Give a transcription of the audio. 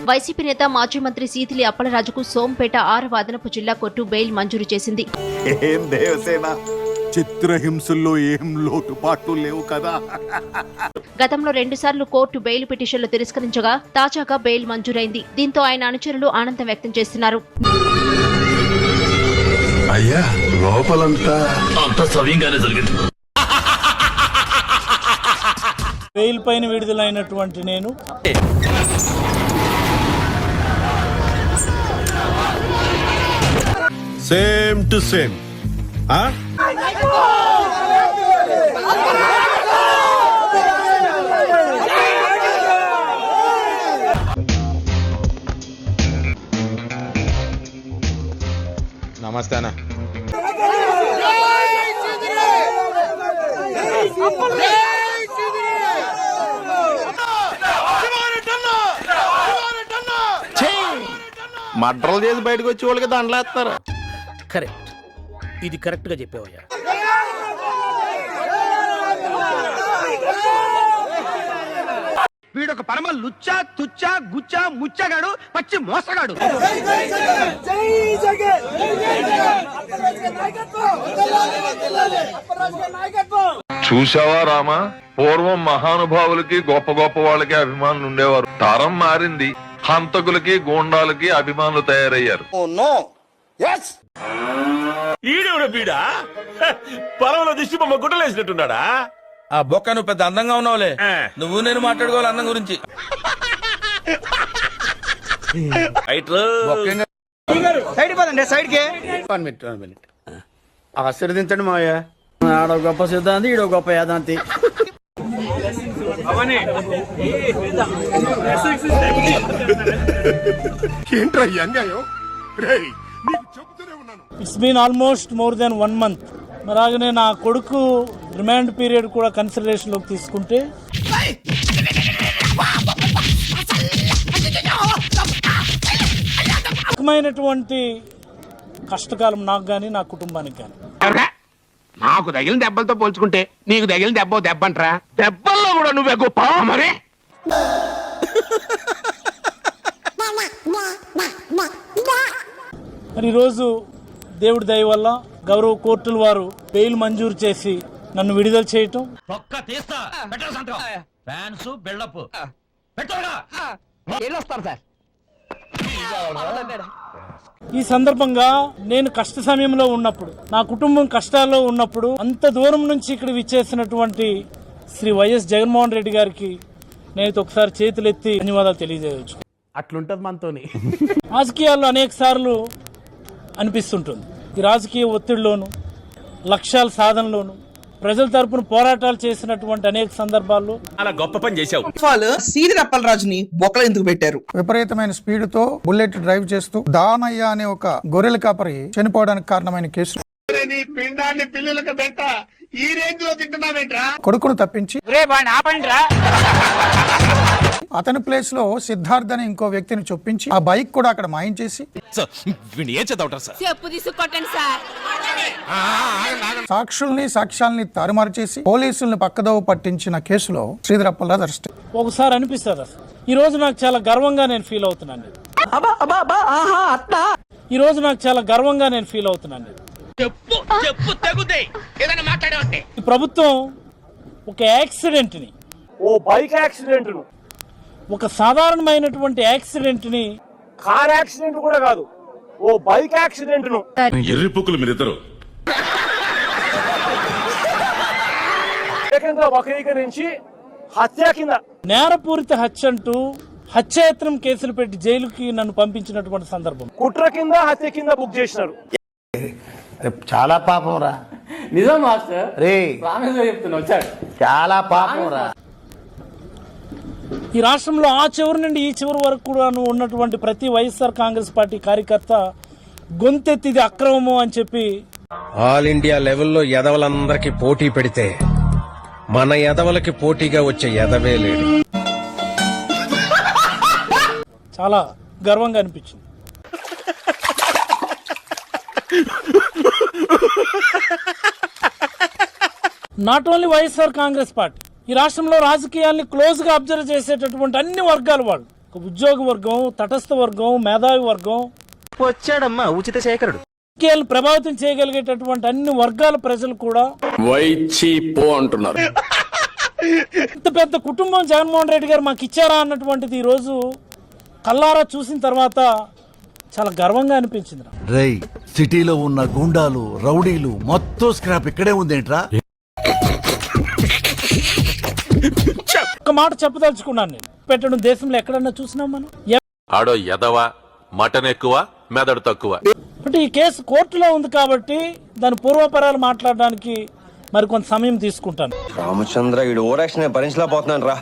YCP నేత మాజీ మంత్రి సీతిలి అప్పలరాజుకు సోంపేట 6వ అదనపు జిల్లా కోర్టు బెయిల్ మంజూరు చేసింది. చిత్రహింసల్లో ఏం లోటుపాట్లు లేవు కదా. గతంలో 2 సార్లు కోర్టు బెయిల్ పిటిషన్లు తిరస్కరించగా తాజాగా బెయిల్ మంజూరైంది. దీంతో ఆయన అనుచరులు ఆనందం వ్యక్తం చేస్తున్నారు. అయ్యా లోపలంతా సవ్యంగానే జరిగింది. బెయిల్ పైన విడుదలైనటువంటి నేను సేమ్ టు సేమ్. నమస్తే అన్న. మడ్రలు చేసి బయటకు వచ్చి వాళ్ళకి దండలేస్తారు. కరెక్ట్, ఇది కరెక్ట్ గా చెప్పావయ్యా. వీడొక పరమ లుచ్చా తుచ్చా గుచ్చా ముచ్చగాడు, పచ్చి మోసగాడు. చూసావా రామా, పూర్వం మహానుభావులకి గొప్ప గొప్ప వాళ్ళకి అభిమానులు ఉండేవారు. తరం మారింది, హంతకులకి గూండాలకి అభిమానులు తయారయ్యారు. ఈడెవడ బీడా పొలంలో దిష్టి బొమ్మ గుట్టలేసినట్టున్నాడా? ఆ బొక్క నువ్వు పెద్ద అందంగా ఉన్నావులే, నువ్వు నేను మాట్లాడుకోవాలి అందం గురించి. ఆశీర్వదించండి మావయ్య. ఆడో గొప్ప సిద్ధాంతి, ఈడో గొప్ప యాదాంతి. It's been almost more than 1 month. అలాగనే నా కొడుకు రిమాండ్ పీరియడ్ కూడా కన్సిడరేషన్ లోకి తీసుకుంటే రకమైనటువంటి కష్టకాలం నాకు గాని నా కుటుంబానికి గాని. నాకు తగిలిన దెబ్బలతో పోల్చుకుంటే నీకు తగిలిన దెబ్బంటరా? దెబ్బల్లో కూడా నువ్వే గొప్ప మరి. మరి ఈరోజు దేవుడి దయ వల్ల గౌరవ కోర్టుల వారు బెయిల్ మంజూరు చేసి నన్ను విడుదల చేయటం, ఈ సందర్భంగా నేను కష్ట సమయంలో ఉన్నప్పుడు, నా కుటుంబం కష్టాల్లో ఉన్నప్పుడు అంత దూరం నుంచి ఇక్కడ విచ్చేసినటువంటి శ్రీ వైఎస్ జగన్మోహన్ రెడ్డి గారికి నేను ఒకసారి చేతులెత్తి ధన్యవాదాలు తెలియజేయవచ్చు. అట్లుంటది మనతోని. రాజకీయాల్లో అనేక సార్లు అనిపిస్తుంటుంది, ఈ రాజకీయ ఒత్తిడిలోను లక్ష్యాల సాధనలోను ప్రజల తరపున పోరాటాలు చేసినటువంటి అనేక సందర్భాల్లో అలా గొప్ప పని చేశావు. సీదిరి అప్పలరాజుని బొక్కలు ఎందుకు పెట్టారు? విపరీతమైన స్పీడ్ తో బుల్లెట్ డ్రైవ్ చేస్తూ దానయ్య అనే ఒక గొర్రెల కాపరి చనిపోవడానికి కారణమైన కేసు. కొడుకును తప్పించి అతని ప్లేస్ లో సిద్ధార్థ్ అని ఇంకో వ్యక్తిని చొప్పించి ఆ బైక్ కూడా అక్కడ మాయించేసి సాక్ష్యాల్ని తారుమారు చేసి పోలీసుల్ని పక్కదోవ పట్టించిన కేసులో శ్రీధర్ అప్పలరాజు అరెస్ట్. ఒకసారి అనిపిస్తుంది, ఈ రోజు నాకు చాలా గర్వంగా నేను ఫీల్ అవుతున్నాను. ఈ రోజు నాకు చాలా గర్వంగా నేను ఫీల్ అవుతున్నాను. ఈ ప్రభుత్వం ఒక యాక్సిడెంట్ ని, ఓ బైక్ యాక్సిడెంట్ ను, ఒక సాధారణమైనటువంటి యాక్సిడెంట్ ని, కార్ యాక్సిడెంట్ కూడా కాదు, ఓ బైక్ యాక్సిడెంట్ ను ఎర్రిపుక్కులు మీరిద్దరు వక్రీకరించి హత్య కింద, నేరపూరిత హత్య అంటూ హత్యాయత్నం కేసులు పెట్టి జైలుకి నన్ను పంపించినటువంటి సందర్భం, కుట్ర కింద హత్య కింద బుక్ చేసినారు. చాలా పాపం రా. నిజం మాస్టర్, రే చెప్తున్నా వచ్చాడు. చాలా పాపం రా. ఈ రాష్ట్రంలో ఆ చివరి నుండి ఈ చివరి వరకు కూడా ఉన్నటువంటి ప్రతి వైఎస్ఆర్ కాంగ్రెస్ పార్టీ కార్యకర్త గొంతెత్తిది అక్రమము అని చెప్పి ఆల్ ఇండియా లెవెల్లో ఎదవలందరికీ పోటీ పెడితే మన ఎదవలకి పోటీగా వచ్చే ఎదవే లేడు. చాలా గర్వంగా అనిపించింది. Not only YSR Congress party, ఈ రాష్ట్రంలో రాజకీయాల్ని క్లోజ్ గా అబ్జర్వ్ చేసేటటువంటి అన్ని వర్గాల వాళ్ళు, ఒక ఉద్యోగ వర్గం, తటస్థ వర్గం, మేధావి వర్గం, వచ్చాడమ్మా ఉచిత శేఖరుడు. రాజకీయాలను ప్రభావితం చేయగలిగేటటువంటి అన్ని వర్గాల ప్రజలు కూడా వైచీపో అంటున్నారు. ఇంత పెద్ద కుటుంబం జగన్మోహన్ రెడ్డి గారు మాకు ఇచ్చారా అన్నటువంటిది ఈ రోజు కల్లారా చూసిన తర్వాత చాలా గర్వంగా అనిపించింది. రై సిటీలో ఉన్న గుండాలు రౌడీలు మొత్తం స్క్రాప్ ఇక్కడే ఉందేంట్రా? ఒక మాట చెప్పదలుచుకున్నాను, నేను పెట్టడం దేశంలో ఎక్కడన్నా చూసినాం మనం? ఆడో ఎదవ మటన్ ఎక్కువ మెదడు తక్కువ. అంటే ఈ కేసు కోర్టులో ఉంది కాబట్టి దాని పూర్వపరాలు మాట్లాడడానికి మరి కొంత సమయం తీసుకుంటాను. రామచంద్ర ఈడు ఓరాక్షన్ భరించలేకపోతున్నాను రా.